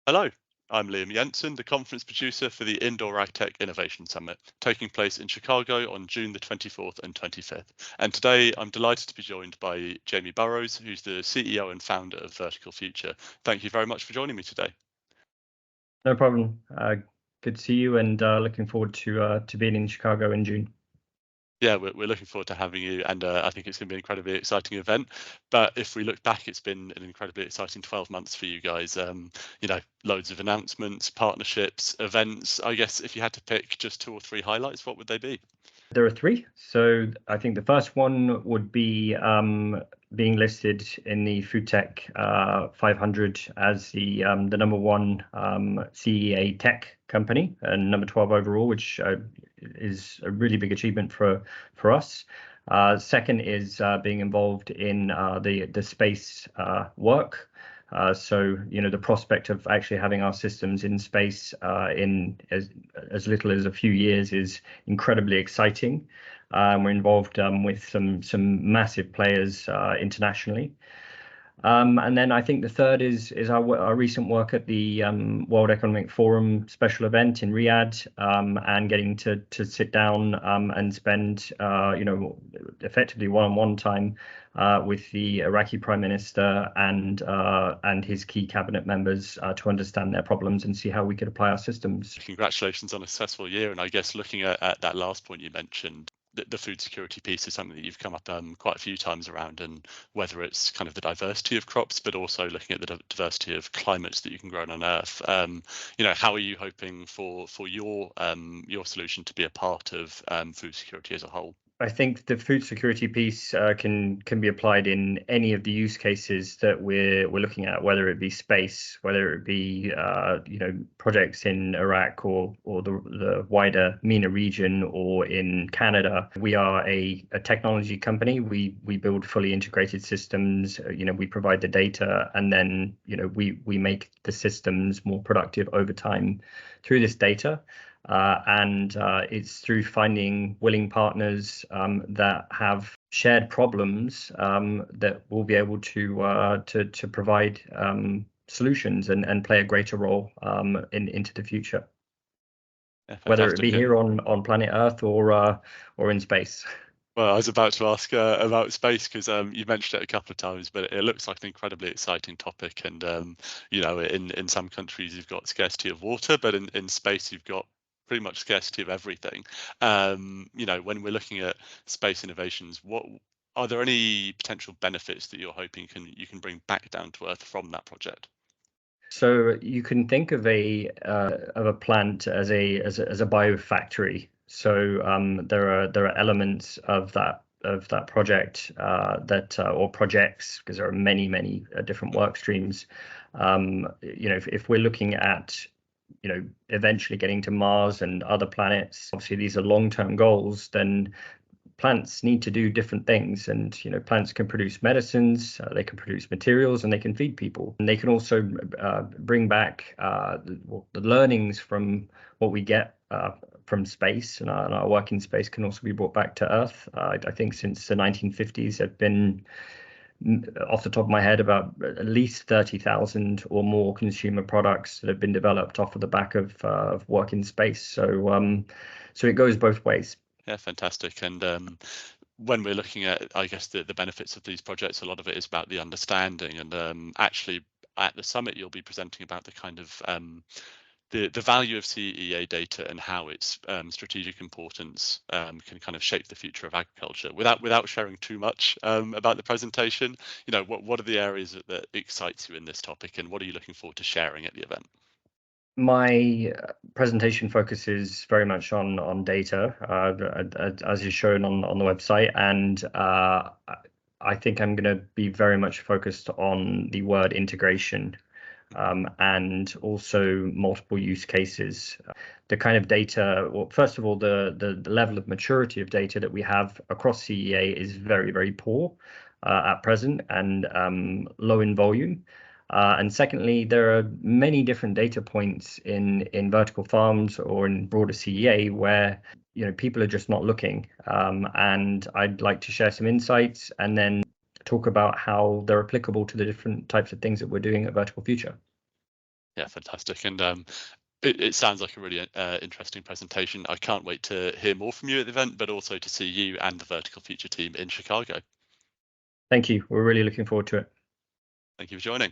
Hello, I'm Liam Jensen, the conference producer for the Indoor AgTech Innovation Summit, taking place in Chicago on June the 24th and 25th. And today I'm delighted to be joined by Jamie Burrows, who's the CEO and founder of Vertical Future. Thank you very much for joining me today. No problem. Good to see you, and looking forward to being in Chicago in June. Yeah, we're looking forward to having you, and I think it's going to be an incredibly exciting event. But if we look back, it's been an incredibly exciting 12 months for you guys. Loads of announcements, partnerships, events. I guess if you had to pick just 2 or 3 highlights, what would they be? There are 3. So I think the first one would be being listed in the Food Tech 500 as the number 1 CEA tech company and number 12 overall, which is a really big achievement for us. Second is being involved in the space work. So the prospect of actually having our systems in space in as little as a few years is incredibly exciting. We're involved with some massive players internationally. And then I think the third is our recent work at the World Economic Forum special event in Riyadh, and getting to sit down and spend effectively one-on-one time with the Iraqi Prime Minister and his key cabinet members to understand their problems and see how we could apply our systems. Congratulations on a successful year, and I guess looking at that last point you mentioned, the food security piece is something that you've come up quite a few times around, and whether it's kind of the diversity of crops, but also looking at the diversity of climates that you can grow on Earth. How are you hoping for your solution to be a part of food security as a whole? I think the food security piece can be applied in any of the use cases that we're looking at, whether it be space, whether it be projects in Iraq or the wider MENA region, or in Canada. We are a technology company. We build fully integrated systems. We provide the data, and then we make the systems more productive over time through this data. And it's through finding willing partners that have shared problems that we'll be able to provide solutions and play a greater role into the future. Yeah, whether it be here on planet Earth or in space. Well, I was about to ask about space, because you mentioned it a couple of times, but it looks like an incredibly exciting topic. And in some countries you've got scarcity of water, but in space you've got pretty much scarcity of everything. When we're looking at space innovations, what are there any potential benefits that you're hoping you can bring back down to Earth from that project? So you can think of a plant as a biofactory. So there are elements of that project or projects, because there are many different work streams. If we're looking at eventually getting to Mars and other planets, obviously these are long-term goals, then plants need to do different things. And plants can produce medicines, they can produce materials, and they can feed people. And they can also bring back the learnings from what we get from space, and our work in space can also be brought back to Earth. I think since the 1950s there have been, off the top of my head, about at least 30,000 or more consumer products that have been developed off of the back of work in space. So it goes both ways. Yeah, fantastic. And when we're looking at, I guess, the benefits of these projects, a lot of it is about the understanding. And actually at the summit you'll be presenting about the kind of the value of CEA data and how its strategic importance can kind of shape the future of agriculture. Without sharing too much about the presentation, what are the areas that excites you in this topic, and what are you looking forward to sharing at the event? My presentation focuses very much on data, as is shown on the website, and I think I'm going to be very much focused on the word integration. And also multiple use cases. The kind of data, well, first of all, the level of maturity of data that we have across CEA is very poor at present, and low in volume. And secondly, there are many different data points in vertical farms or in broader CEA where people are just not looking. And I'd like to share some insights and then talk about how they're applicable to the different types of things that we're doing at Vertical Future. Yeah, fantastic. And it sounds like a really interesting presentation. I can't wait to hear more from you at the event, but also to see you and the Vertical Future team in Chicago. Thank you. We're really looking forward to it. Thank you for joining.